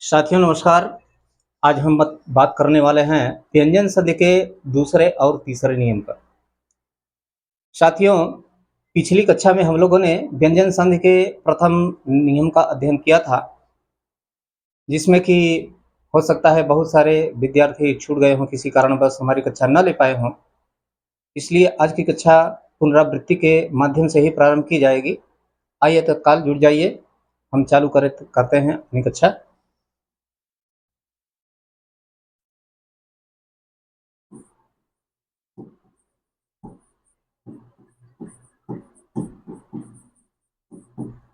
साथियों नमस्कार। आज हम बात करने वाले हैं व्यंजन संधि के दूसरे और तीसरे नियम पर। साथियों, पिछली कक्षा में हम लोगों ने व्यंजन संधि के प्रथम नियम का अध्ययन किया था, जिसमें कि हो सकता है बहुत सारे विद्यार्थी छूट गए हों, किसी कारणवश हमारी कक्षा न ले पाए हों। इसलिए आज की कक्षा पुनरावृत्ति के माध्यम से ही प्रारंभ की जाएगी। आइए तत्काल जुड़ जाइए, हम चालू करते हैं अपनी कक्षा।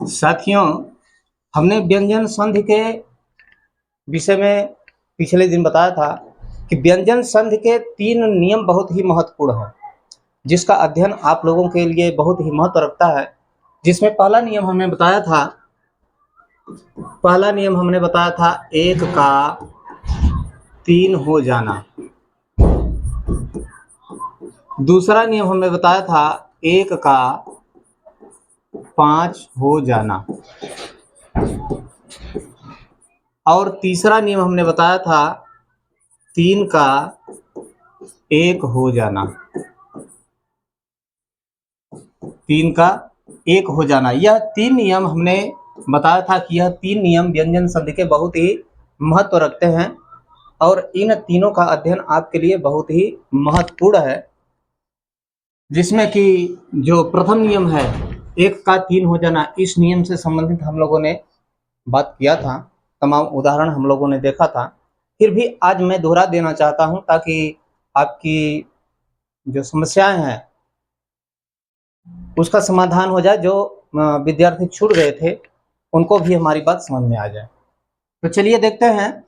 साथियों, हमने व्यंजन संधि के विषय में पिछले दिन बताया था कि व्यंजन संधि के 3 नियम बहुत ही महत्वपूर्ण हैं, जिसका अध्ययन आप लोगों के लिए बहुत ही महत्व रखता है। जिसमें पहला नियम हमने बताया था 1 का 3 हो जाना। दूसरा नियम हमने बताया था 1 का 5 हो जाना। और तीसरा नियम हमने बताया था 3 का 1 हो जाना। 3 का 1 हो जाना, यह 3 नियम हमने बताया था कि यह 3 नियम व्यंजन संधि के बहुत ही महत्व रखते हैं और इन तीनों का अध्ययन आपके लिए बहुत ही महत्वपूर्ण है। जिसमें कि जो प्रथम नियम है 1 का 3 हो जाना, इस नियम से संबंधित हम लोगों ने बात किया था, तमाम उदाहरण हम लोगों ने देखा था। फिर भी आज मैं दोहरा देना चाहता हूं ताकि आपकी जो समस्याएं हैं उसका समाधान हो जाए। जो विद्यार्थी छूट गए थे उनको भी हमारी बात समझ में आ जाए। तो चलिए देखते हैं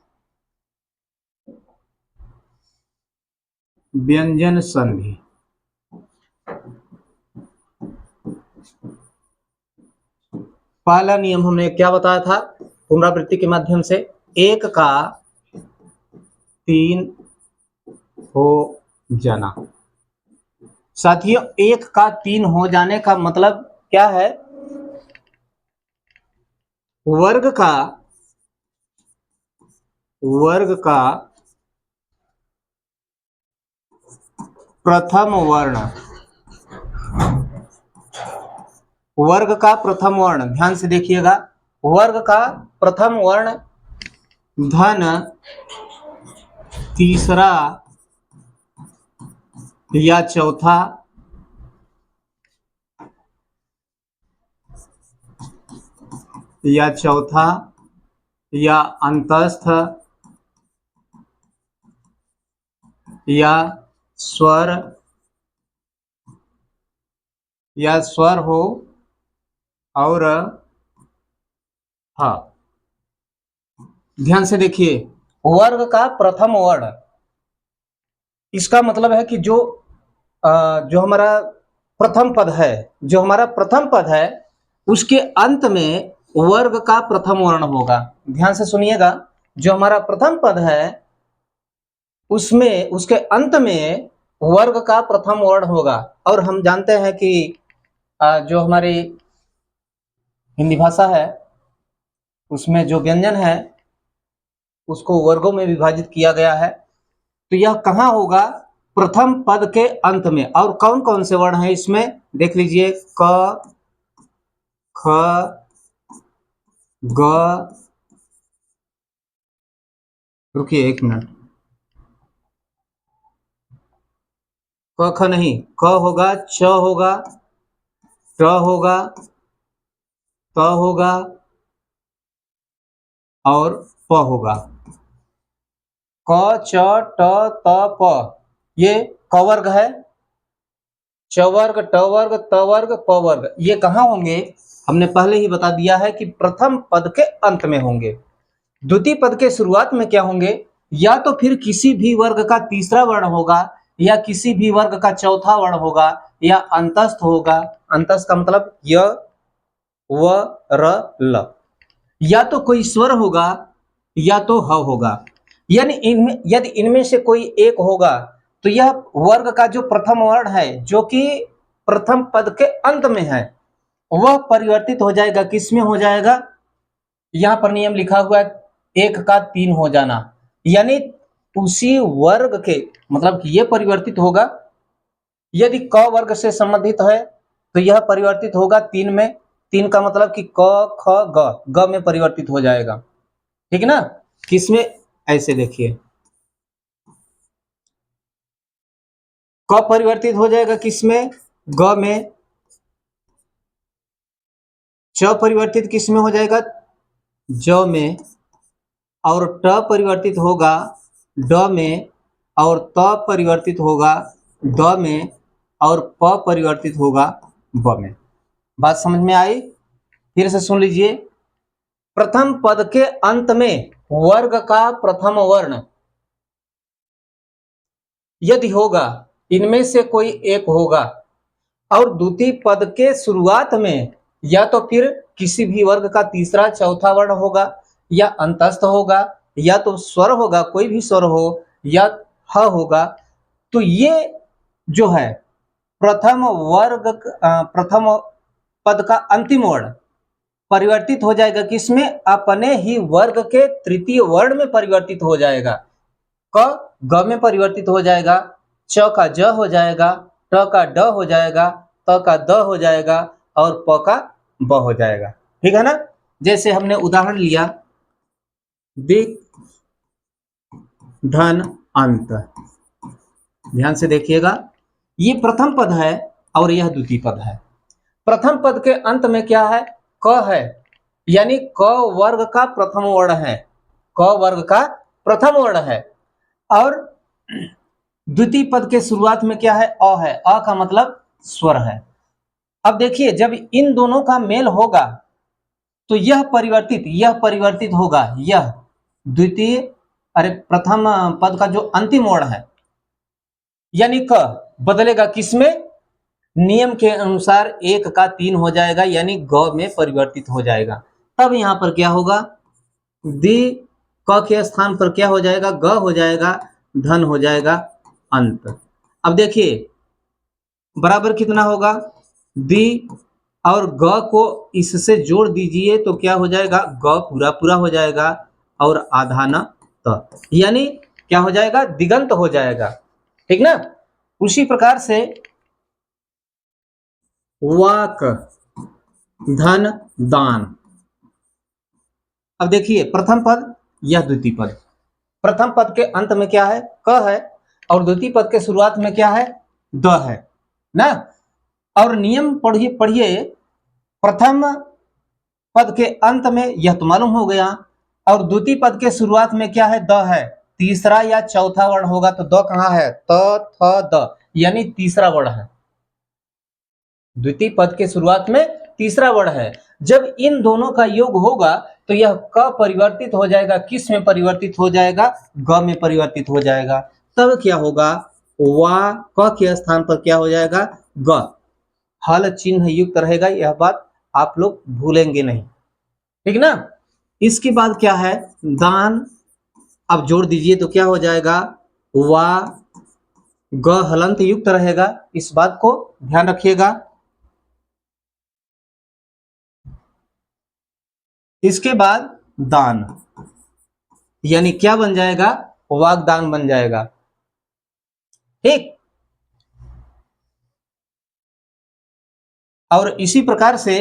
व्यंजन संधि। पहला नियम हमने क्या बताया था पुनरावृत्ति के माध्यम से, 1 का 3 हो जाना। साथियों, 1 का 3 हो जाने का मतलब क्या है? वर्ग का प्रथम वर्ण, वर्ग का प्रथम वर्ण, ध्यान से देखिएगा, वर्ग का प्रथम वर्ण धन तीसरा या चौथा या अंतस्थ या स्वर हो और हाँ, ध्यान से देखिए, वर्ग का प्रथम वर्ण, इसका मतलब है कि जो हमारा प्रथम पद है उसके अंत में वर्ग का प्रथम वर्ण होगा। ध्यान से सुनिएगा, जो हमारा प्रथम पद है उसमें उसके अंत में वर्ग का प्रथम वर्ण होगा। और हम जानते हैं कि जो हमारी हिंदी भाषा है उसमें जो व्यंजन है उसको वर्गों में विभाजित किया गया है। तो यह कहाँ होगा? प्रथम पद के अंत में। और कौन कौन से वर्ण हैं इसमें देख लीजिए, क, ख, ग, रुकिए 1 मिनट, क ख नहीं, क होगा, च होगा, ट होगा, त होगा और प होगा। क, च, ट, त, प, ये क वर्ग है। च वर्ग, ट वर्ग, त वर्ग, प वर्ग, ये कहाँ होंगे? हमने पहले ही बता दिया है कि प्रथम पद के अंत में होंगे। द्वितीय पद के शुरुआत में क्या होंगे? या तो फिर किसी भी वर्ग का तीसरा वर्ण होगा, या किसी भी वर्ग का चौथा वर्ण होगा, या अंतस्थ होगा। अंतस्थ का मतलब य, व, र, ल। या तो कोई स्वर होगा या तो ह होगा। यानी यदि इनमें से कोई एक होगा तो यह वर्ग का जो प्रथम वर्ण है, जो कि प्रथम पद के अंत में है, वह परिवर्तित हो जाएगा। किसमें हो जाएगा? यहां पर नियम लिखा हुआ है 1 का 3 हो जाना, यानी उसी वर्ग के, मतलब कि ये परिवर्तित होगा। यदि क वर्ग से संबंधित है तो यह परिवर्तित होगा 3 में। 3 का मतलब कि क ख ग में परिवर्तित हो जाएगा, ठीक है ना। किसमें, ऐसे देखिए, क परिवर्तित हो जाएगा किसमें, ग में। च परिवर्तित किसमें हो जाएगा, ज में। और ट परिवर्तित होगा ड में। और त परिवर्तित होगा द में। और प परिवर्तित होगा ब में। बात समझ में आई? फिर से सुन लीजिए। प्रथम पद के अंत में वर्ग का प्रथम वर्ण यदि होगा, इनमें से कोई एक होगा, और द्वितीय पद के शुरुआत में या तो फिर किसी भी वर्ग का तीसरा चौथा वर्ण होगा, या अंतस्थ होगा, या तो स्वर होगा, कोई भी स्वर हो, या ह होगा, तो ये जो है प्रथम पद का अंतिम वर्ण परिवर्तित हो जाएगा किसमें, अपने ही वर्ग के तृतीय वर्ण में परिवर्तित हो जाएगा। क ग में परिवर्तित हो जाएगा, च का ज हो जाएगा, ट का ड हो जाएगा, त का द हो जाएगा, और प का ब हो जाएगा, ठीक है ना। जैसे हमने उदाहरण लिया, दिक धन अंत। ध्यान से देखिएगा, ये प्रथम पद है और यह द्वितीय पद है। प्रथम पद के अंत में क्या है, क है, यानी क वर्ग का प्रथम वर्ण है, क वर्ग का प्रथम वर्ण है। और द्वितीय पद के शुरुआत में क्या है, अ है, अ का मतलब स्वर है। अब देखिए, जब इन दोनों का मेल होगा तो यह परिवर्तित होगा, यह द्वितीय, अरे प्रथम पद का जो अंतिम वर्ण है यानी क बदलेगा किसमें, नियम के अनुसार 1 का 3 हो जाएगा, यानी ग में परिवर्तित हो जाएगा। तब यहां पर क्या होगा, दी क के स्थान पर क्या हो जाएगा, ग हो जाएगा, धन हो जाएगा अंत। अब देखिए बराबर कितना होगा, दी और ग को इससे जोड़ दीजिए तो क्या हो जाएगा, ग पूरा पूरा हो जाएगा और आधा न त, यानी क्या हो जाएगा, दिगंत हो जाएगा, ठीक ना। उसी प्रकार से वाक धन दान। अब देखिए प्रथम पद या द्वितीय पद, प्रथम पद के अंत में क्या है, क है, और द्वितीय पद के शुरुआत में क्या है, द है ना। और नियम पढ़िए, प्रथम पद के अंत में यह तो मालूम हो गया, और द्वितीय पद के शुरुआत में क्या है, द है। तीसरा या चौथा वर्ण होगा तो द कहां है, त थ द, यानी तीसरा वर्ण है। द्वितीय पद के शुरुआत में तीसरा वर्ण है। जब इन दोनों का योग होगा तो यह क परिवर्तित हो जाएगा, किस में परिवर्तित हो जाएगा, ग में परिवर्तित हो जाएगा। तब क्या होगा, वा क के स्थान पर क्या हो जाएगा, ग। हल चिन्ह युक्त रहेगा, यह बात आप लोग भूलेंगे नहीं, ठीक ना। इसके बाद क्या है, दान। अब जोड़ दीजिए तो क्या हो जाएगा, वा ग हलंत युक्त रहेगा, इस बात को ध्यान रखिएगा। इसके बाद दान, यानी क्या बन जाएगा, वागदान बन जाएगा, ठीक। और इसी प्रकार से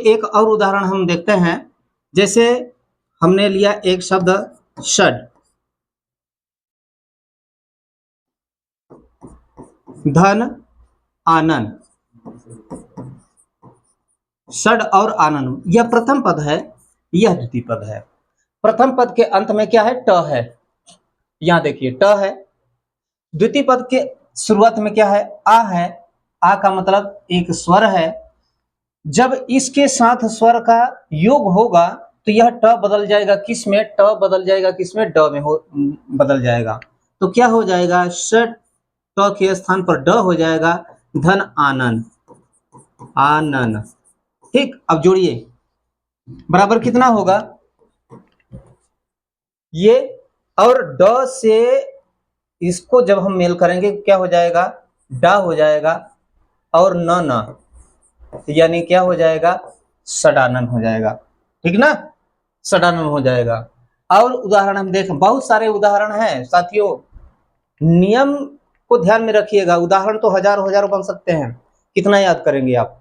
एक और उदाहरण हम देखते हैं। जैसे हमने लिया एक शब्द षड, धन आनंद, षड और आनंद, यह प्रथम पद है, यह द्वितीय पद है। प्रथम पद के अंत में क्या है, ट है, यहां देखिए ट है। द्वितीय पद के शुरुआत में क्या है, आ है, आ का मतलब एक स्वर है। जब इसके साथ स्वर का योग होगा तो यह ट बदल जाएगा, किस में, ट बदल जाएगा किस में, ड में बदल जाएगा। तो क्या हो जाएगा, षट ट के स्थान पर ड हो जाएगा, धन आनन, आनन। ठीक, अब जोड़िए, बराबर कितना होगा ये, और ड से इसको जब हम मेल करेंगे क्या हो जाएगा, डा हो जाएगा, और न न यानी क्या हो जाएगा, सडानन हो जाएगा। ठीक ना, सडानन हो जाएगा। और उदाहरण हम देखें, बहुत सारे उदाहरण हैं साथियों, नियम को ध्यान में रखिएगा। उदाहरण तो हजारों हजारों बन सकते हैं, कितना याद करेंगे आप,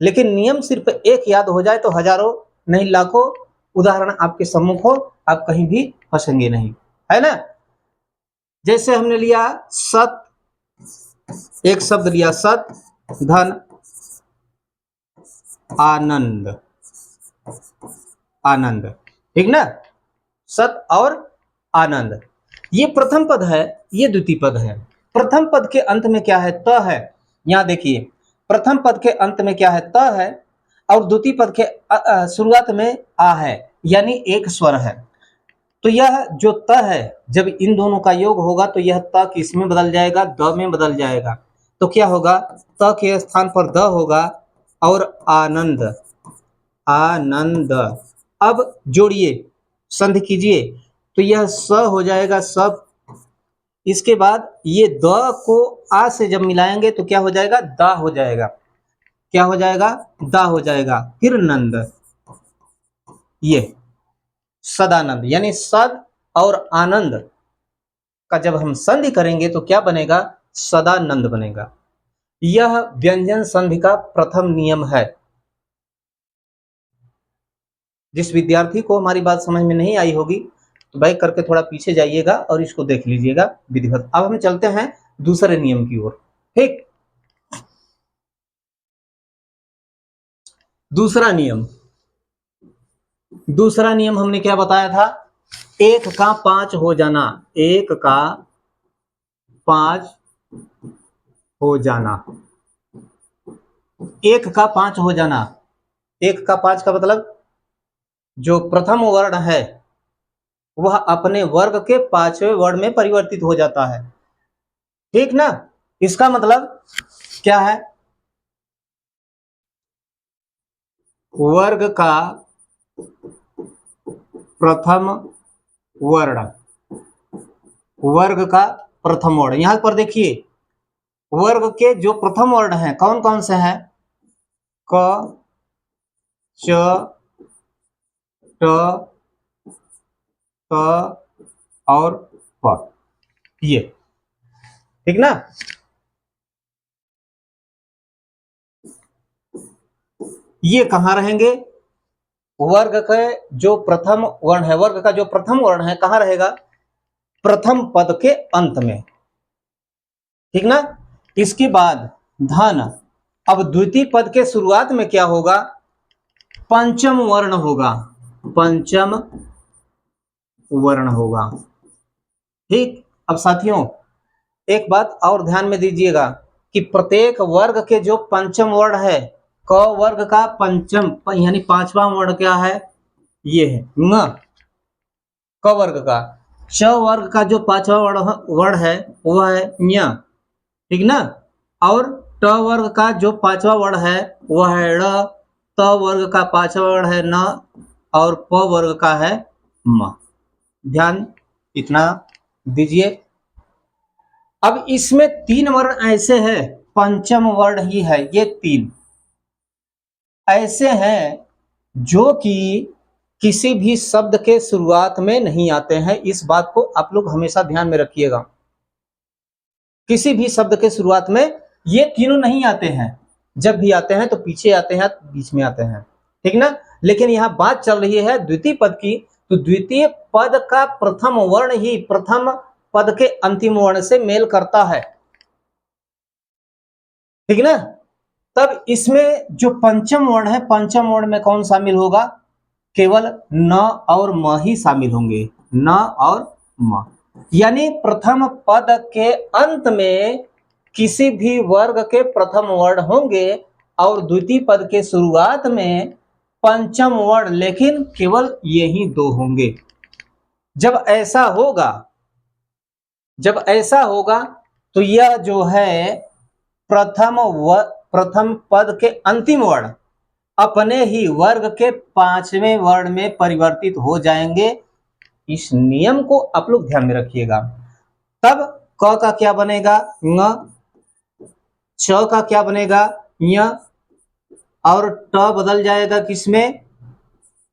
लेकिन नियम सिर्फ एक याद हो जाए तो हजारों नहीं लाखों उदाहरण आपके सम्मुख हो, आप कहीं भी फंसेंगे नहीं, है ना। जैसे हमने लिया सत, एक शब्द लिया सत धन आनंद, आनंद, ठीक ना, सत और आनंद, ये प्रथम पद है, ये द्वितीय पद है। प्रथम पद के अंत में क्या है, त है। यहां देखिए, प्रथम पद के अंत में क्या है, त है, और द्वितीय पद के शुरुआत में आ है, यानी एक स्वर है। तो यह जो त है, जब इन दोनों का योग होगा तो यह त किस में बदल जाएगा, द में बदल जाएगा। तो क्या होगा, त के स्थान पर द होगा, और आनंद, आनंद। अब जोड़िए, संधि कीजिए, तो यह स हो जाएगा सब, इसके बाद ये द को आ से जब मिलाएंगे तो क्या हो जाएगा, दा हो जाएगा, क्या हो जाएगा, दा हो जाएगा, फिर नंद, ये सदानंद, यानी सद और आनंद का जब हम संधि करेंगे तो क्या बनेगा, सदानंद बनेगा। यह व्यंजन संधि का प्रथम नियम है। जिस विद्यार्थी को हमारी बात समझ में नहीं आई होगी तो बैक करके थोड़ा पीछे जाइएगा और इसको देख लीजिएगा विधिवत। अब हम चलते हैं दूसरे नियम की ओर। ठीक, दूसरा नियम, दूसरा नियम हमने क्या बताया था, एक का पांच हो जाना, एक का पांच हो जाना, एक का पांच हो जाना। एक का पांच का मतलब जो प्रथम वर्ण है वह अपने वर्ग के पांचवें वर्ण में परिवर्तित हो जाता है। ठीक ना, इसका मतलब क्या है, वर्ग का प्रथम वर्ण, वर्ग का प्रथम वर्ण, यहां पर देखिए वर्ग के जो प्रथम वर्ण हैं कौन कौन से हैं, क, च, ट, क और प, ये। ठीक ना, ये कहां रहेंगे, वर्ग के जो प्रथम वर्ण है, वर्ग का जो प्रथम वर्ण है कहां रहेगा, प्रथम पद के अंत में। ठीक ना, इसके बाद धन, अब द्वितीय पद के शुरुआत में क्या होगा, पंचम वर्ण होगा, पंचम वर्ण होगा। ठीक, अब साथियों एक बात और ध्यान में दीजिएगा कि प्रत्येक वर्ग के जो पंचम वर्ण है, क वर्ग का पंचम यानी पांचवा वर्ण क्या है, ये है न, क वर्ग का। च वर्ग का जो पांचवा वर्ण है वह है ञ, ठीक ना, और ट वर्ग का जो पांचवा वर्ण है वह है ड़, त वर्ग का पांचवा वर्ण है न, और प वर्ग का है म। ध्यान इतना दीजिए। अब इसमें तीन वर्ण ऐसे हैं, पंचम वर्ण ही है, ये तीन ऐसे हैं जो कि किसी भी शब्द के शुरुआत में नहीं आते हैं। इस बात को आप लोग हमेशा ध्यान में रखिएगा, किसी भी शब्द के शुरुआत में ये तीनों नहीं आते हैं, जब भी आते हैं तो पीछे आते हैं, बीच में आते हैं। ठीक ना, लेकिन यहां बात चल रही है द्वितीय पद की, तो द्वितीय पद का प्रथम वर्ण ही प्रथम पद के अंतिम वर्ण से मेल करता है। ठीक ना, तब इसमें जो पंचम वर्ण है, पंचम वर्ण में कौन शामिल होगा, केवल न और म ही शामिल होंगे, न और म। यानी प्रथम पद के अंत में किसी भी वर्ग के प्रथम वर्ण होंगे और द्वितीय पद के शुरुआत में पंचम वर्ण, लेकिन केवल यही दो होंगे। जब ऐसा होगा, जब ऐसा होगा तो यह जो है प्रथम पद के अंतिम वर्ण अपने ही वर्ग के 5वें वर्ण में परिवर्तित हो जाएंगे। इस नियम को आप लोग ध्यान में रखिएगा। तब क का क्या बनेगा ङ, च का क्या बनेगा य, और ट बदल जाएगा किसमें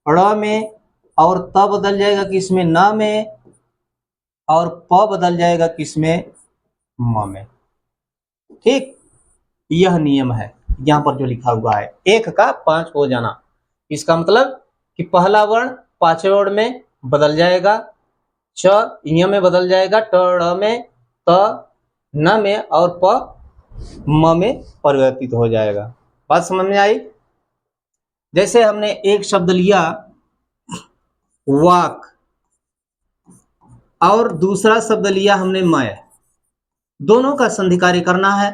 ड़ में, और त बदल जाएगा किसमें न में, और प बदल जाएगा किसमें म में। ठीक, यह नियम है यहां पर जो लिखा हुआ है 1 का 5 हो जाना। इसका मतलब कि पहला वर्ण 5वें वर्ण में बदल जाएगा, च य में बदल जाएगा, ट ड़ में, त न में, और प म में परिवर्तित हो जाएगा। बात समझ में आई? जैसे हमने एक शब्द लिया वाक और दूसरा शब्द लिया हमने मय, दोनों का संधि कार्य करना है।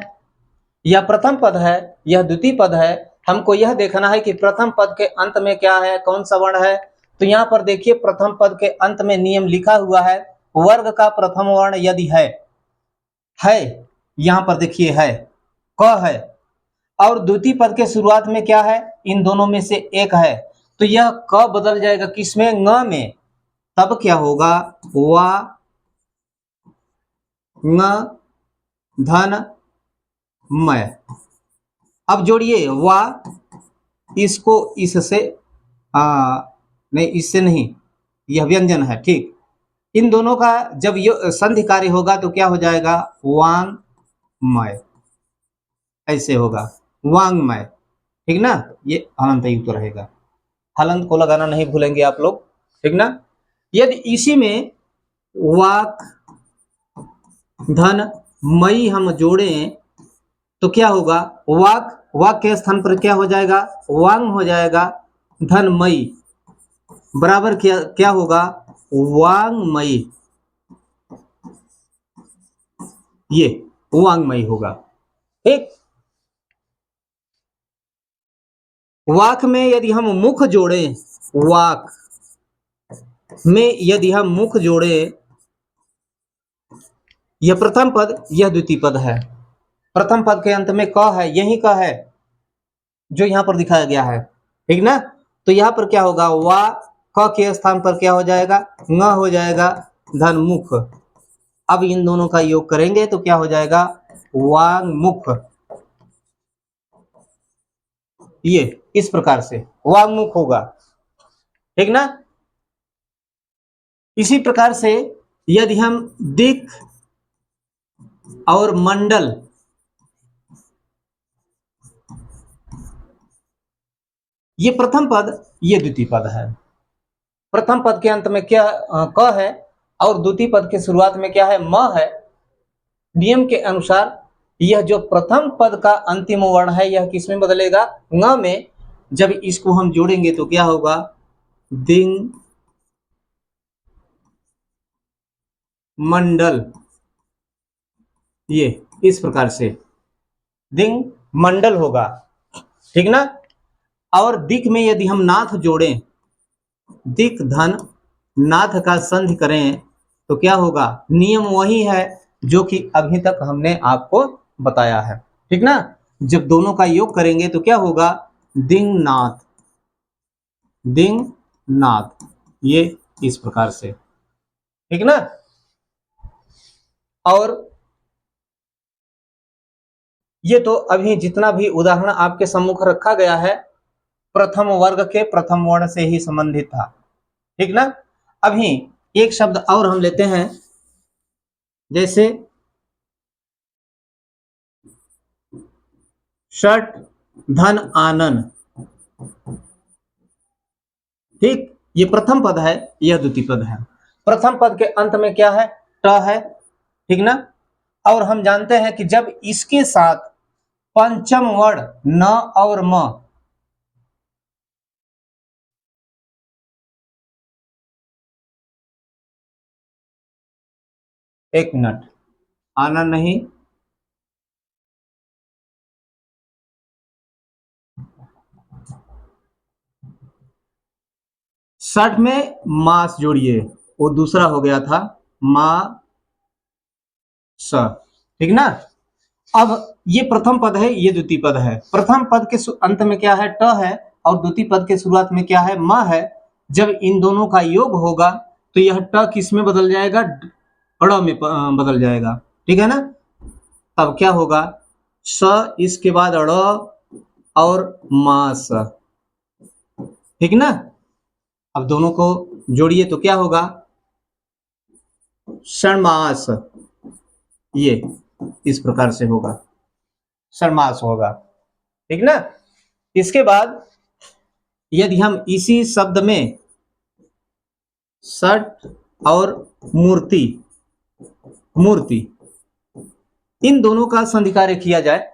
यह प्रथम पद है, यह द्वितीय पद है। हमको यह देखना है कि प्रथम पद के अंत में क्या है, कौन सा वर्ण है। तो यहाँ पर देखिए प्रथम पद के अंत में नियम लिखा हुआ है, वर्ग का प्रथम वर्ण यदि है, यहाँ पर देखिए है, क है, और द्वितीय पद के शुरुआत में क्या है, इन दोनों में से एक है, तो यह क बदल जाएगा किसमें ङ में। तब क्या होगा वा ङ धन मय। अब जोड़िए वा, इसको इससे नहीं, इससे नहीं, यह व्यंजन है। ठीक, इन दोनों का जब ये संधि कार्य होगा तो क्या हो जाएगा वांगमय, ऐसे होगा वांगमय। ठीक ना, ये हलंत युक्त रहेगा, हलंत को लगाना नहीं भूलेंगे आप लोग। ठीक ना, यदि इसी में वाक धन मई हम जोड़ें तो क्या होगा वाक, वाक के स्थान पर क्या हो जाएगा वांग हो जाएगा, धन मई बराबर क्या क्या होगा वांगमयी, ये वांगमयी होगा। ठीक, वाक में यदि हम मुख जोड़ें, वाक में यदि हम मुख जोड़े, यह प्रथम पद यह द्वितीय पद है, प्रथम पद के अंत में क है, यही क है जो यहां पर दिखाया गया है। ठीक ना, तो यहां पर क्या होगा वा क के स्थान पर क्या हो जाएगा ङ हो जाएगा, धन मुख। अब इन दोनों का योग करेंगे तो क्या हो जाएगा वांगमुख, ये इस प्रकार से वांगमुख होगा। ठीक ना, इसी प्रकार से यदि हम दिक और मंडल, ये प्रथम पद ये द्वितीय पद है। प्रथम पद के अंत में क्या क है और द्वितीय पद के शुरुआत में क्या है म है। नियम के अनुसार यह जो प्रथम पद का अंतिम वर्ण है यह किस में बदलेगा ङ में। जब इसको हम जोड़ेंगे तो क्या होगा दिंग मंडल, ये इस प्रकार से दिंग मंडल होगा। ठीक ना, और दिक में यदि हम नाथ जोड़ें, दिक धन नाथ का संधि करें तो क्या होगा, नियम वही है जो कि अभी तक हमने आपको बताया है। ठीक ना, जब दोनों का योग करेंगे तो क्या होगा दिंगनाथ, दिंगनाथ, ये इस प्रकार से। ठीक ना, और ये तो अभी जितना भी उदाहरण आपके सम्मुख रखा गया है प्रथम वर्ग के प्रथम वर्ण से ही संबंधित था। ठीक ना, अभी एक शब्द और हम लेते हैं, जैसे षट धन आनन। ठीक, ये प्रथम पद है, यह द्वितीय पद है। प्रथम पद के अंत में क्या है ट है। ठीक ना, और हम जानते हैं कि जब इसके साथ पंचम वर्ण न और म, एक मिनट आना नहीं, षठ में मास जोड़िए, वो दूसरा हो गया था मा स। ठीक ना, अब ये प्रथम पद है, ये द्वितीय पद है। प्रथम पद के अंत में क्या है? ट है, और द्वितीय पद के शुरुआत में क्या है? म है। जब इन दोनों का योग होगा तो यह ट किस में बदल जाएगा? ड़ में बदल जाएगा। ठीक है ना? तब क्या होगा? स, इसके बाद ड़ और मास। ठीक ना? अब दोनों को जोड़िए तो क्या होगा? षण्मास। ये इस प्रकार से होगा, षण्मास होगा। ठीक ना? इसके बाद यदि हम इसी शब्द में षट और मूर्ति, मूर्ति इन दोनों का संधिकार्य किया जाए,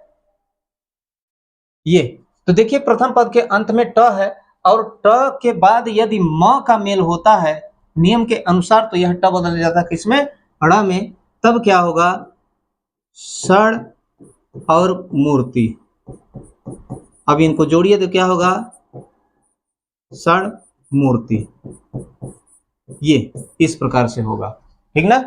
ये तो देखिए प्रथम पद के अंत में ट है, और ट के बाद यदि म का मेल होता है नियम के अनुसार तो यह ट बदल जाता है किसमें? ड़ में। तब क्या होगा? षण और मूर्ति। अब इनको जोड़िए तो क्या होगा? षण मूर्ति। ये इस प्रकार से होगा। ठीक ना?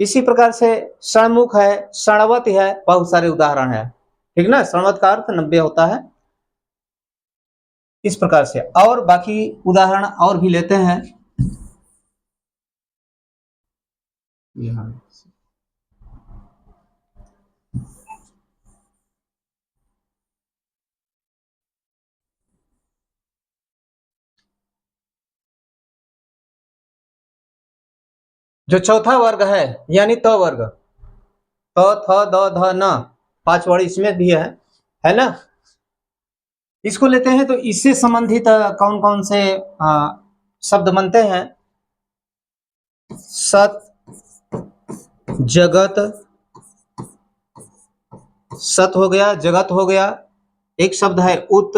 इसी प्रकार से षणमुख है, षणवत है, बहुत सारे उदाहरण है। ठीक ना? षणवत का अर्थ 90 होता है। इस प्रकार से और बाकी उदाहरण और भी लेते हैं। यहाँ जो चौथा वर्ग है यानी त वर्ग, त थ द ध न, 5 वर्ड इसमें भी है ना? इसको लेते हैं तो इससे संबंधित कौन कौन से शब्द बनते हैं? सत, जगत, सत हो गया, जगत हो गया। एक शब्द है उत,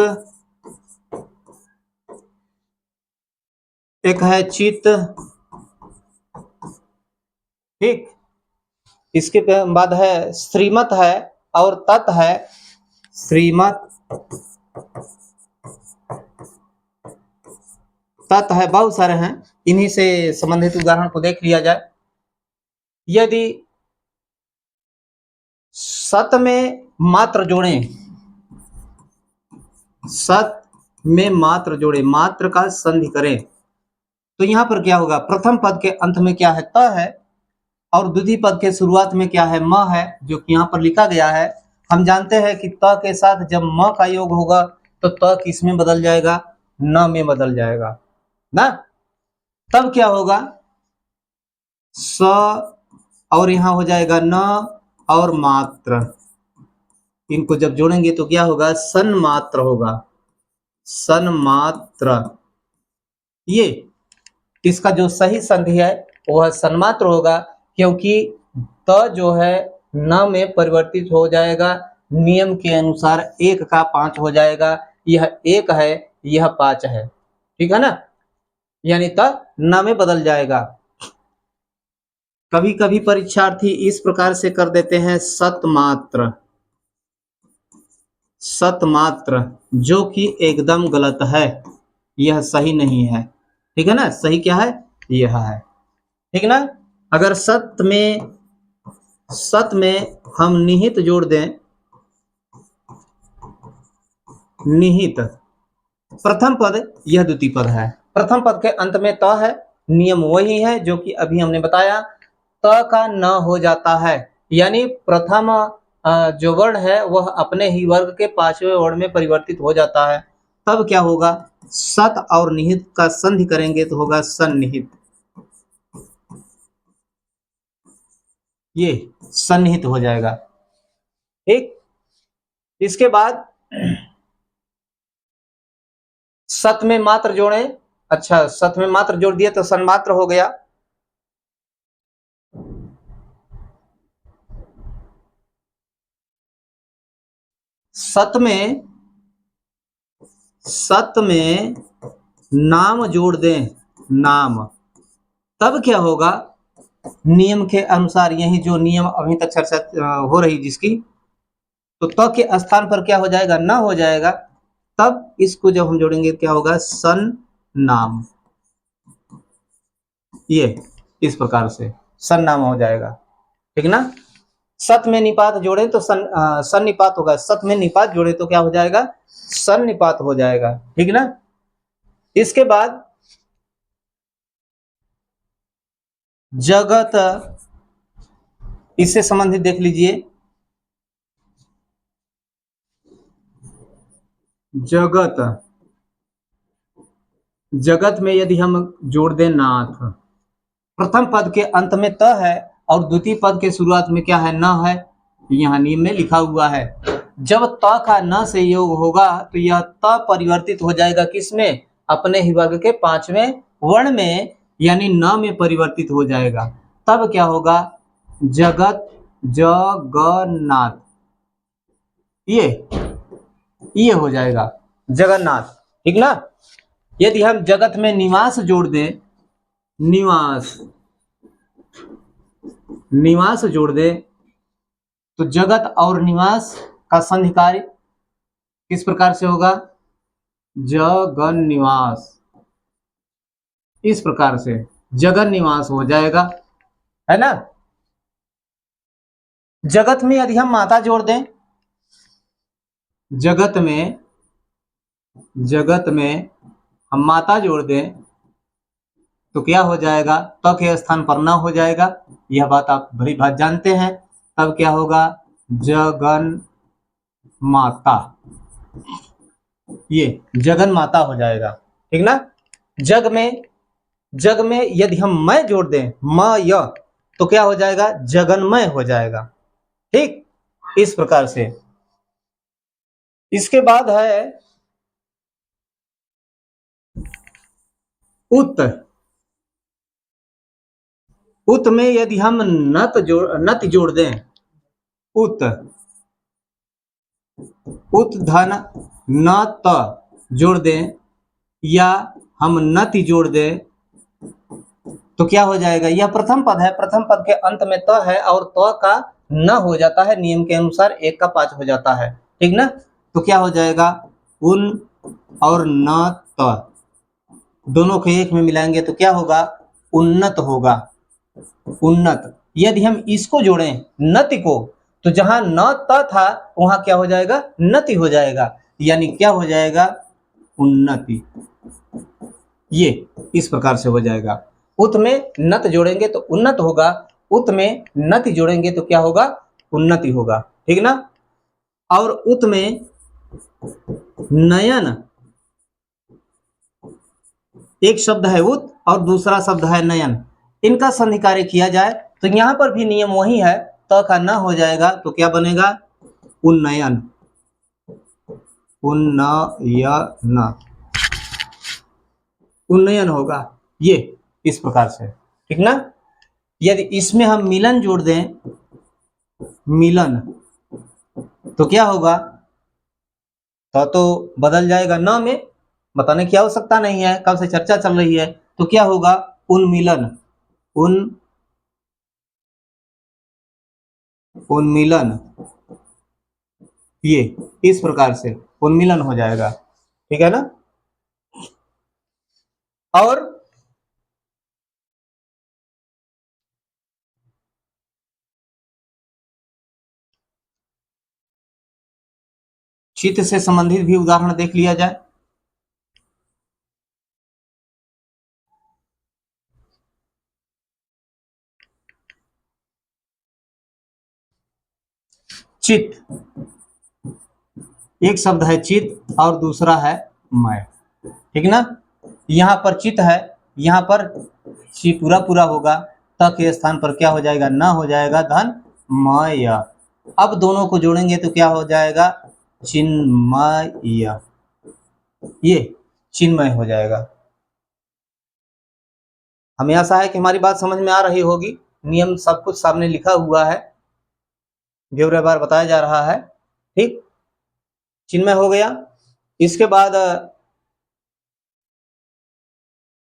एक है चित। ठीक, इसके बाद है श्रीमत है और तत् है। श्रीमत, तत् है, बहुत सारे हैं। इन्हीं से संबंधित उदाहरण को देख लिया जाए। यदि सत में मात्र जोड़ें, सत में मात्र जोड़े, मात्र का संधि करें, तो यहां पर क्या होगा? प्रथम पद के अंत में क्या है? त है, और द्वितीय पद के शुरुआत में क्या है? म है, जो कि यहाँ पर लिखा गया है। हम जानते हैं कि त के साथ जब म का योग होगा तो त किस में बदल जाएगा? न में बदल जाएगा ना? तब क्या होगा? स, और यहां हो जाएगा न और मात्र। इनको जब जोड़ेंगे तो क्या होगा? सन्मात्र होगा, सन्मात्र। ये इसका जो सही संधि है वह सन्मात्र होगा, क्योंकि त जो है न में परिवर्तित हो जाएगा, नियम के अनुसार 1 का 5 हो जाएगा। यह 1 है, यह 5 है। ठीक है ना? यानी त न में बदल जाएगा। कभी कभी परीक्षार्थी इस प्रकार से कर देते हैं सतमात्र, सतमात्र, जो कि एकदम गलत है, यह सही नहीं है। ठीक है ना? सही क्या है? यह है। ठीक ना? अगर सत में हम निहित जोड़ दें, निहित, प्रथम पद, यह द्वितीय पद है। प्रथम पद के अंत में त है, नियम वही है जो कि अभी हमने बताया। त का न हो जाता है, यानी प्रथम जो वर्ण है वह अपने ही वर्ग के 5वें वर्ण में परिवर्तित हो जाता है। तब क्या होगा? सत और निहित का संधि करेंगे तो होगा सन्निहित। ये सन्निहित हो जाएगा। ठीक, इसके बाद सत में मात्र जोड़े। अच्छा, सत में मात्र जोड़ दिया तो सन्मात्र हो गया। सत में नाम जोड़ दें, नाम, तब क्या होगा? नियम के अनुसार, यही जो नियम अभी तक चर्चा हो रही जिसकी, तो त के स्थान पर क्या हो जाएगा? न हो जाएगा। तब इसको जब हम जोड़ेंगे क्या होगा? सन नाम। ये इस प्रकार से सन नाम हो जाएगा। ठीक ना? सत में निपात जोड़े तो सन्निपात होगा, सत में निपात जोड़े तो क्या हो जाएगा, सन्निपात हो जाएगा, ठीक ना। इसके बाद जगत, इससे संबंधित देख लीजिए, जगत, जगत में यदि हम जोड़ दें नाथ, प्रथम पद के अंत में त है और द्वितीय पद के शुरुआत में क्या है, न है, यहाँ नियम में लिखा हुआ है। जब त का न से योग होगा तो यह त परिवर्तित हो जाएगा किसमें, अपने ही वर्ग के पांचवें वर्ण में, यानी न में परिवर्तित हो जाएगा। तब क्या होगा, जगत जगन्नाथ, ये हो जाएगा जगन्नाथ, ठीक ना। यदि हम जगत में निवास जोड़ दें, निवास, निवास जोड़ दें तो जगत और निवास का संधि कार्य किस प्रकार से होगा, जगन निवास, इस प्रकार से जगन निवास हो जाएगा, है ना। जगत में यदि हम माता जोड़ दें, जगत में हम माता जोड़ दें तो क्या हो जाएगा, त के स्थान पर न हो जाएगा, यह बात आप भली बात जानते हैं। तब क्या होगा, जगन माता, ये जगन माता हो जाएगा, ठीक ना। जग में यदि हम मैं जोड़ दें, म य, तो क्या हो जाएगा, जगन्मय हो जाएगा, ठीक, इस प्रकार से। इसके बाद है उत, उत में यदि हम नत जोड़ दें, उत, उत धन न त जोड़ दें या हम नति जोड़ दें तो क्या हो जाएगा, यह प्रथम पद है, प्रथम पद के अंत में त है और त का न हो जाता है, नियम के अनुसार 1 का 5 हो जाता है, ठीक ना। तो क्या हो जाएगा, उन और न त दोनों को एक में मिलाएंगे तो क्या होगा, उन्नत होगा, उन्नत। यदि हम इसको जोड़ें नति को तो जहां न त था वहां क्या हो जाएगा, नति हो जाएगा, यानी क्या हो जाएगा, उन्नति, ये इस प्रकार से हो जाएगा। उत में नत जोड़ेंगे तो उन्नत होगा, उत में नति जोड़ेंगे तो क्या होगा, उन्नति होगा, ठीक ना। और उत में नयन, एक शब्द है उत और दूसरा शब्द है नयन, इनका संधि कार्य किया जाए तो यहां पर भी नियम वही है, त का न हो जाएगा तो क्या बनेगा, उन्नयन, उन्नयन, उन्नयन होगा, ये इस प्रकार से, ठीक ना। यदि इसमें हम मिलन जोड़ दें, मिलन, तो क्या होगा, तो बदल जाएगा न में, बताने की आवश्यकता नहीं है, कब से चर्चा चल रही है, तो क्या होगा, उन्मिलन, उन्मिलन, ये इस प्रकार से उन्मिलन हो जाएगा, ठीक है ना। और चित्त से संबंधित भी उदाहरण देख लिया जाए। चित्त, एक शब्द है चित्त और दूसरा है मैं, ठीक ना। यहां पर चित्त है, यहां पर ची पूरा पूरा होगा, त के स्थान पर क्या हो जाएगा, न हो जाएगा, धन मय। अब दोनों को जोड़ेंगे तो क्या हो जाएगा, चिन्मय, ये चिन्मय हो जाएगा। हमें आशा है कि हमारी बात समझ में आ रही होगी, नियम सब कुछ सामने लिखा हुआ है, ब्यौरे बार बताया जा रहा है, ठीक, चिन्मय हो गया। इसके बाद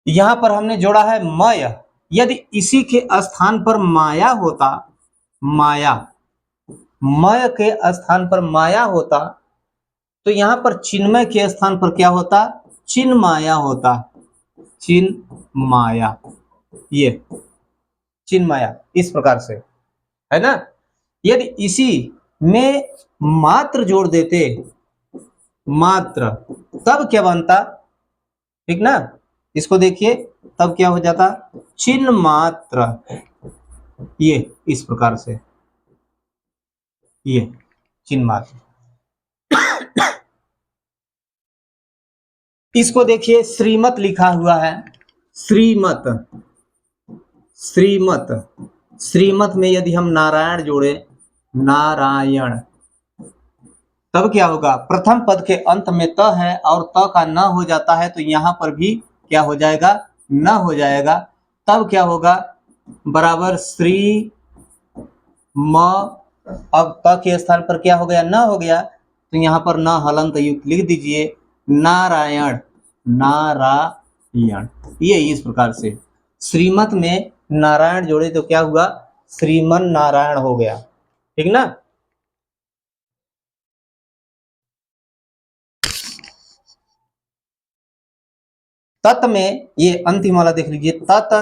यहां पर हमने जोड़ा है मय, यदि इसी के स्थान पर माया होता, माया, मय के स्थान पर माया होता तो यहां पर चिन्मय के स्थान पर क्या होता, चिन्माया होता, चिन्माया, ये चिन्माया, इस प्रकार से, है ना। यदि इसी में मात्र जोड़ देते, मात्र, तब क्या बनता, ठीक ना। इसको देखिए, तब क्या हो जाता, चिन्ह मात्र, ये इस प्रकार से, ये चिन्ह मात्र। इसको देखिए, श्रीमत लिखा हुआ है, श्रीमत, श्रीमत, श्रीमत में यदि हम नारायण जोड़े, नारायण, तब क्या होगा, प्रथम पद के अंत में त है और त का न हो जाता है, तो यहां पर भी क्या हो जाएगा, न हो जाएगा। तब क्या होगा, बराबर श्री म, अब त के स्थान पर क्या हो गया, न हो गया, तो यहां पर न हलंत युक्त लिख दीजिए, नारायण, नारायण, ये इस प्रकार से। श्रीमत में नारायण जोड़े तो क्या हुआ, श्रीमन नारायण हो गया, ठीक ना। तत् में ये अंतिम वाला देख लीजिए, तत्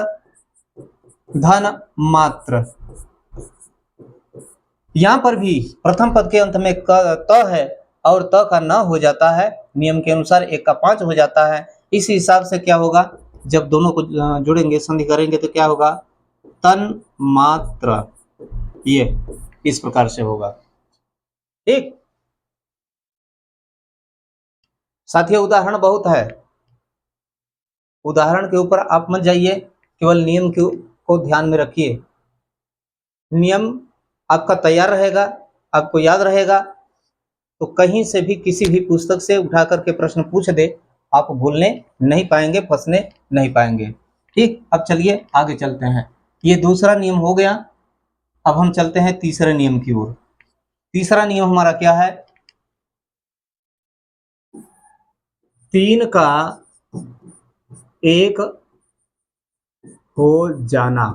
धन मात्र, यहां पर भी प्रथम पद के अंत में त है और त का न हो जाता है, नियम के अनुसार 1 का 5 हो जाता है। इस हिसाब से क्या होगा, जब दोनों को जोड़ेंगे, संधि करेंगे, तो क्या होगा, तन मात्र, ये इस प्रकार से होगा, ठीक। साथियों, उदाहरण बहुत है, उदाहरण के ऊपर आप मत जाइए, केवल नियम को ध्यान में रखिए। नियम आपका तैयार रहेगा, आपको याद रहेगा, तो कहीं से भी किसी भी पुस्तक से उठा करके प्रश्न पूछ दे, आप भूलने नहीं पाएंगे, फंसने नहीं पाएंगे, ठीक। अब चलिए आगे चलते हैं, ये दूसरा नियम हो गया। अब हम चलते हैं तीसरे नियम की ओर। तीसरा नियम हमारा क्या है, 3 का 1 हो जाना,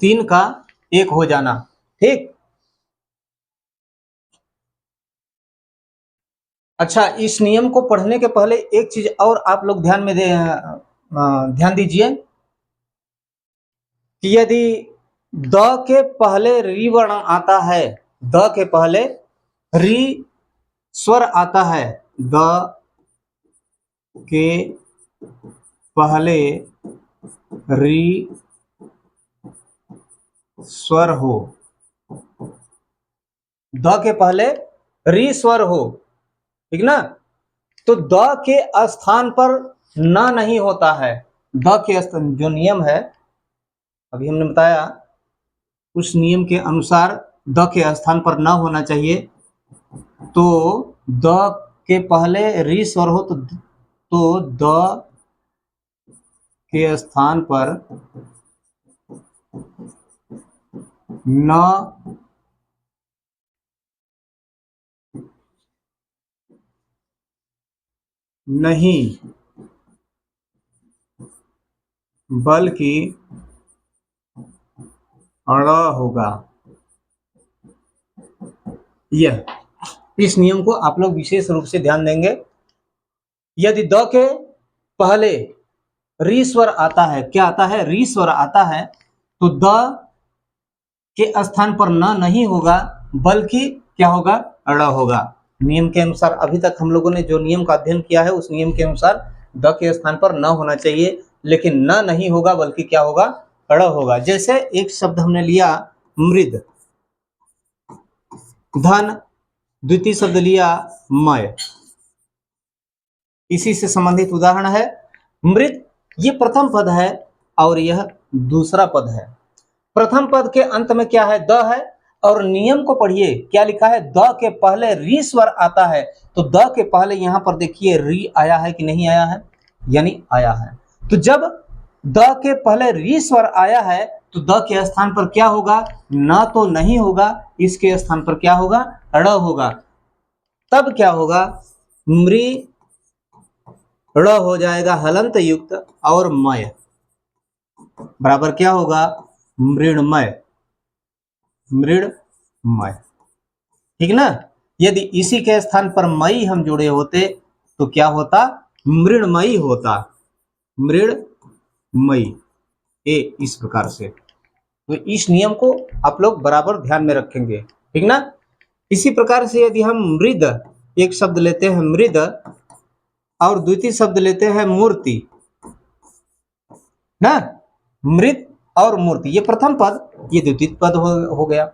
3 का 1 हो जाना, ठीक। अच्छा, इस नियम को पढ़ने के पहले एक चीज और आप लोग ध्यान में ध्यान दीजिए कि यदि द के पहले री वर्ण आता है, द के पहले री स्वर आता है, द के पहले री स्वर हो, द के पहले री स्वर हो, ठीक ना, तो द के स्थान पर न नहीं होता है। द के स्थान, जो नियम है अभी हमने बताया, उस नियम के अनुसार द के स्थान पर न होना चाहिए, तो द के पहले री स्वर हो, तो द के स्थान पर न नहीं, बल्कि अड़ होगा। यह, इस नियम को आप लोग विशेष रूप से ध्यान देंगे। यदि द के पहले री स्वर आता है, क्या आता है, री स्वर आता है, तो द के स्थान पर न नहीं होगा, बल्कि क्या होगा, अड़ होगा। नियम के अनुसार अभी तक हम लोगों ने जो नियम का अध्ययन किया है, उस नियम के अनुसार द के स्थान पर न होना चाहिए, लेकिन न नहीं होगा, बल्कि क्या होगा, अड़ होगा। जैसे एक शब्द हमने लिया मृद, धन, द्वितीय शब्द लिया मय, इसी से संबंधित उदाहरण है मृत, ये प्रथम पद है और यह दूसरा पद है। प्रथम पद के अंत में क्या है, द है, और नियम को पढ़िए, क्या लिखा है, द के पहले री स्वर आता है, तो द के पहले यहां पर देखिए री आया है कि नहीं आया है, यानी आया है। तो जब द के पहले री स्वर आया है, तो द के स्थान पर क्या होगा, न तो नहीं होगा, इसके स्थान पर क्या होगा, अड़ होगा। तब क्या होगा, मृ ड़ हो जाएगा हलंत युक्त, और मय बराबर क्या होगा, मृण्मय, मृण्मय, ठीक ना। यदि इसी के स्थान पर मई हम जोड़े होते, तो क्या होता, मृण्मयी होता, मृण्मयी, ए इस प्रकार से। तो इस नियम को आप लोग बराबर ध्यान में रखेंगे, ठीक ना। इसी प्रकार से यदि हम मृद एक शब्द लेते हैं मृद और द्वितीय शब्द लेते हैं मूर्ति ना, मृद और मूर्ति ये प्रथम पद, ये द्वितीय पद हो गया।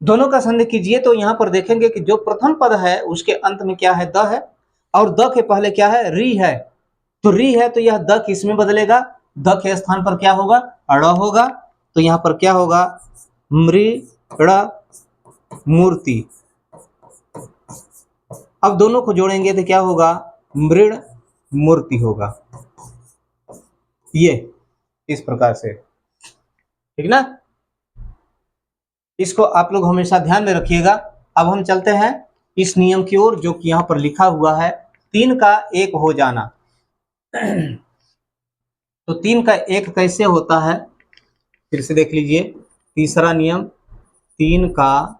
दोनों का संधि कीजिए तो यहां पर देखेंगे कि जो प्रथम पद है उसके अंत में क्या है, द है, और द के पहले क्या है, री है। तो री है तो यह द किस में बदलेगा, द के स्थान पर क्या होगा, अड़ होगा। तो यहां पर क्या होगा, मृड़ मूर्ति। अब दोनों को जोड़ेंगे तो क्या होगा, मृड़ मूर्ति होगा। ये इस प्रकार से, ठीक ना। इसको आप लोग हमेशा ध्यान में रखिएगा। अब हम चलते हैं इस नियम की ओर जो कि यहां पर लिखा हुआ है, 3 का 1 हो जाना। तो 3 का 1 कैसे होता है, फिर से देख लीजिए। तीसरा नियम, 3 का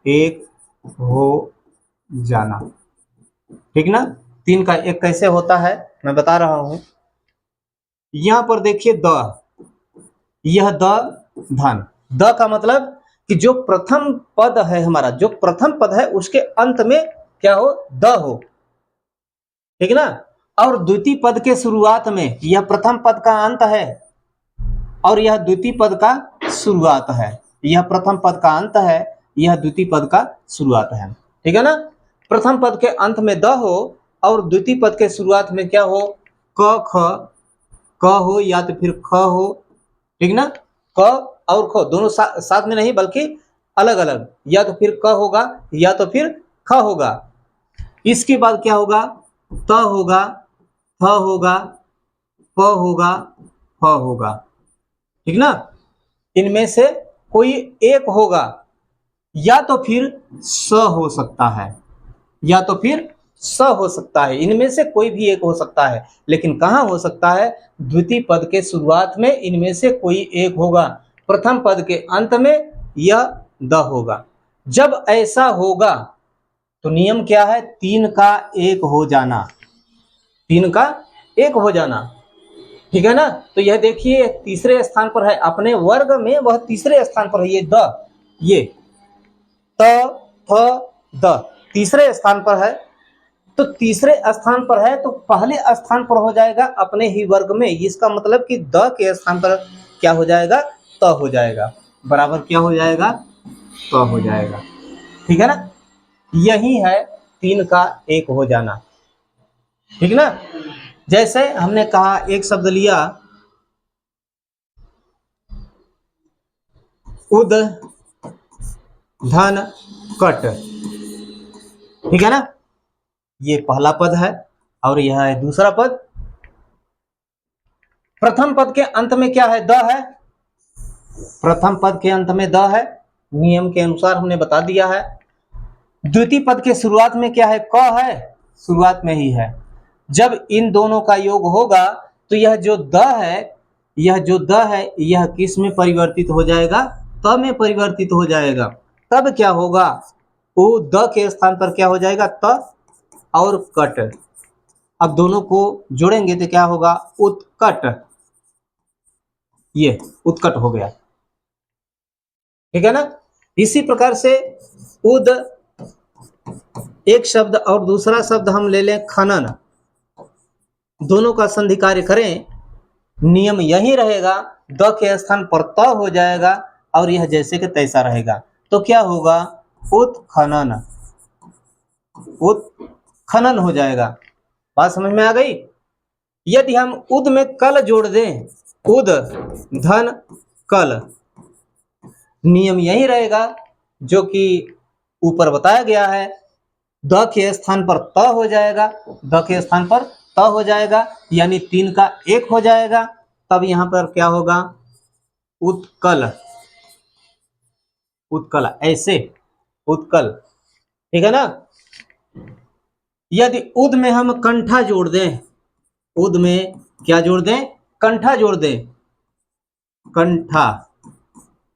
1 हो जाना, ठीक ना। 3 का 1 कैसे होता है मैं बता रहा हूं। यहां पर देखिए द, यह द धन, द का मतलब कि जो प्रथम पद है हमारा, जो प्रथम पद है उसके अंत में क्या हो, द हो, ठीक ना। और द्वितीय पद के शुरुआत में, यह प्रथम पद का अंत है और यह द्वितीय पद का शुरुआत है। यह प्रथम पद का अंत है, यह द्वितीय पद का शुरुआत है, ठीक है ना। प्रथम पद के अंत में द हो और द्वितीय पद के शुरुआत में क्या हो, क ख हो या तो फिर ख हो, ठीक ना। क और ख दोनों साथ में नहीं बल्कि अलग अलग, या तो फिर क होगा या तो फिर ख होगा। इसके बाद क्या होगा, त होगा, थ होगा, प होगा, फ होगा, ठीक ना। इनमें से कोई एक होगा, या तो फिर स हो सकता है, या तो फिर स हो सकता है, इनमें से कोई भी एक हो सकता है। लेकिन कहां हो सकता है, द्वितीय पद के शुरुआत में इनमें से कोई एक होगा, प्रथम पद के अंत में यह द होगा। जब ऐसा होगा तो नियम क्या है, 3 का 1 हो जाना, 3 का 1 हो जाना, ठीक है ना। तो यह देखिए तीसरे स्थान पर है, अपने वर्ग में वह तीसरे स्थान पर है, ये द, ये त थ द तीसरे स्थान पर है। तो तीसरे स्थान पर है तो पहले स्थान पर हो जाएगा अपने ही वर्ग में, इसका मतलब कि द के स्थान पर क्या हो जाएगा, त हो जाएगा, बराबर क्या हो जाएगा, त हो जाएगा, ठीक है ना। यही है 3 का 1 हो जाना, ठीक ना। जैसे हमने कहा एक शब्द लिया उद धन कट, ठीक है ना। ये पहला पद है और यह है दूसरा पद। प्रथम पद के अंत में क्या है, द है, प्रथम पद के अंत में द है, नियम के अनुसार हमने बता दिया है। द्वितीय पद के शुरुआत में क्या है, क है, शुरुआत में ही है। जब इन दोनों का योग होगा तो यह जो द है, यह जो द है यह किस में परिवर्तित हो जाएगा, त में परिवर्तित हो जाएगा। तब क्या होगा, वो द के स्थान पर क्या हो जाएगा, त और कट। अब दोनों को जोड़ेंगे तो क्या होगा, उत्कट, ये उत्कट हो गया, ठीक है ना। इसी प्रकार से उद एक शब्द और दूसरा शब्द हम ले लें खनन, दोनों का संधि कार्य करें, नियम यही रहेगा, द के स्थान पर त हो जाएगा और यह जैसे कि तैसा रहेगा। तो क्या होगा, उत्खनन, उत्खनन हो जाएगा। बात समझ में आ गई। यदि हम उद में कल जोड़ दें, उद धन कल, नियम यही रहेगा जो कि ऊपर बताया गया है, द के स्थान पर त हो जाएगा, द के स्थान पर त हो जाएगा, यानी 3 का 1 हो जाएगा। तब यहां पर क्या होगा, उत्कल, उत्कल ऐसे, उत्कल, ठीक है ना। यदि उद में हम कंठा जोड़ दें, उद में क्या जोड़ दें, कंठा जोड़ दें, कंठा,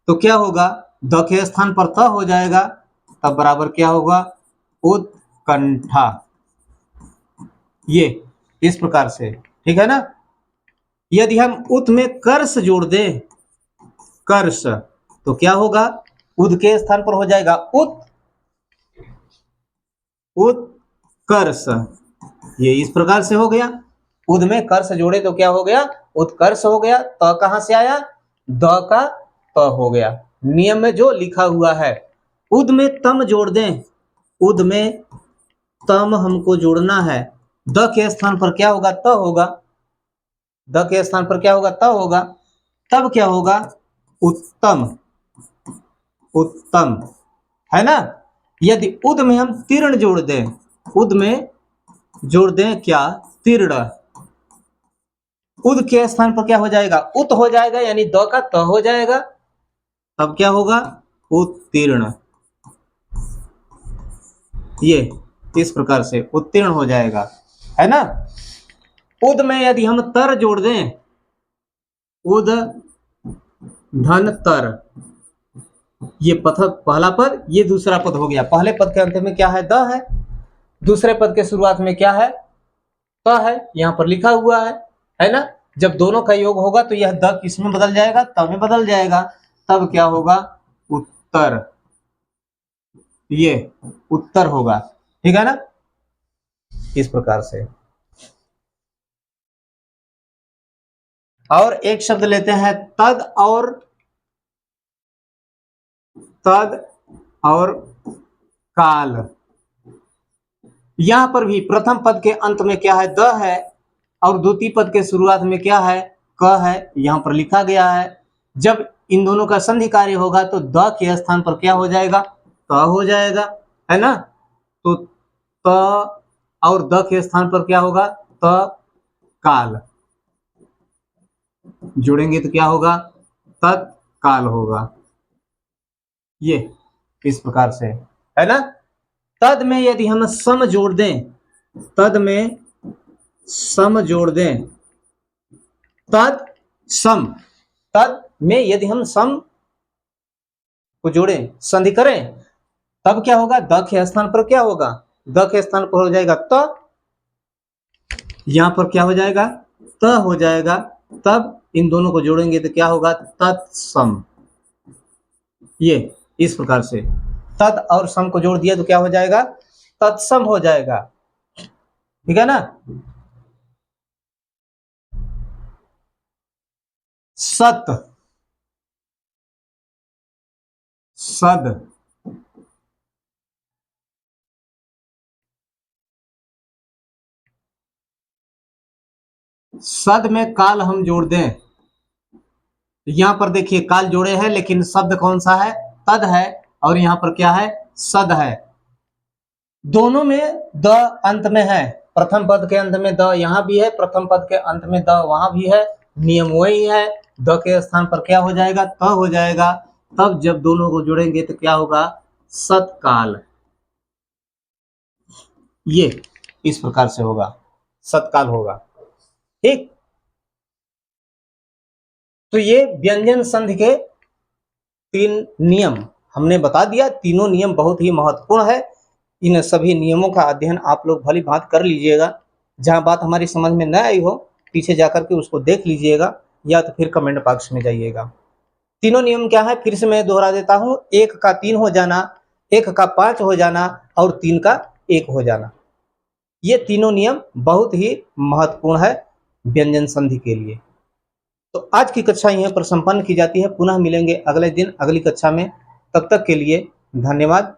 तो क्या होगा, द के स्थान पर त हो जाएगा, तब बराबर क्या होगा, उत्कंठा, ये इस प्रकार से, ठीक है ना। यदि हम उत में कर्ष जोड़ दें, उत्कर्ष, तो क्या होगा, उद के स्थान पर हो जाएगा उत्कर्ष। ये इस प्रकार से हो गया। उद में कर्ष जोड़े तो क्या हो गया, उत्कर्ष हो गया। त कहां से आया, द का त हो गया। नियम में जो लिखा हुआ है। उद में तम जोड़ दें, उद में तम हमको जोड़ना है। द के स्थान पर क्या होगा, त होगा। द के स्थान पर क्या होगा, त होगा। तब क्या होगा, उत्तम, उत्तम, है ना। यदि उद में हम तीर्ण जोड़ दें, उद में जोड़ दें क्या, तीर्ण, उद के स्थान पर क्या हो जाएगा, उत हो जाएगा, यानी द का त हो जाएगा। तब क्या होगा, उत्तीर्ण। ये इस प्रकार से उत्तीर्ण हो जाएगा, है ना। उद में यदि हम तर जोड़ दें, उद धन तर, ये पहला पद, ये दूसरा पद हो गया। पहले पद के अंत में क्या है, द है। दूसरे पद के शुरुआत में क्या है, त है, यहां पर लिखा हुआ है ना। जब दोनों का योग होगा तो यह द किस में बदल जाएगा, त में बदल जाएगा। तब क्या होगा, उत्तर, ये उत्तर होगा, ठीक है ना। इस प्रकार से। और एक शब्द लेते हैं, तद और काल। यहां पर भी प्रथम पद के अंत में क्या है, द है, और द्वितीय पद के शुरुआत में क्या है, क है, यहां पर लिखा गया है। जब इन दोनों का संधि कार्य होगा तो द के स्थान पर क्या हो जाएगा, त हो जाएगा, है ना। तो त और द के स्थान पर क्या होगा, त काल, जोड़ेंगे तो क्या होगा, तत्काल होगा। ये इस प्रकार से, है ना। तद में यदि हम सम जोड़ दें, तद में सम जोड़ दें, तद सम, तद में यदि हम सम को जोड़ें, संधि करें, तब क्या होगा, द के स्थान पर क्या होगा, द के स्थान पर हो जाएगा त, यहां पर क्या हो जाएगा, त हो जाएगा। तब इन दोनों को जोड़ेंगे तो क्या होगा, तत्सम। ये इस प्रकार से तद और सम को जोड़ दिया तो क्या हो जाएगा, तत्सम हो जाएगा, ठीक है ना। सत, सद, सद में काल हम जोड़ दें, यहां पर देखिए काल जोड़े हैं, लेकिन शब्द कौन सा है, तद है, और यहां पर क्या है, सद है। दोनों में द अंत में है, प्रथम पद के अंत में द यहां भी है, प्रथम पद के अंत में द वहां भी है। नियम वही है, द के स्थान पर क्या हो जाएगा, त हो जाएगा। तब जब दोनों को जोड़ेंगे तो क्या होगा, सतकाल। ये इस प्रकार से होगा, सतकाल होगा, ठीक। तो ये व्यंजन संधि के 3 नियम हमने बता दिया। तीनों नियम बहुत ही महत्वपूर्ण है। इन सभी नियमों का अध्ययन आप लोग भली भांति कर लीजिएगा। जहां बात हमारी समझ में न आई हो, पीछे जाकर के उसको देख लीजिएगा, या तो फिर कमेंट बॉक्स में जाइएगा। तीनों नियम क्या है, फिर से मैं दोहरा देता हूं। 1 का 3 हो जाना, 1 का 5 हो जाना, और 3 का 1 हो जाना। ये तीनों नियम बहुत ही महत्वपूर्ण है व्यंजन संधि के लिए। तो आज की कक्षा यहीं पर संपन्न की जाती है। पुनः मिलेंगे अगले दिन अगली कक्षा में। तब तक के लिए धन्यवाद।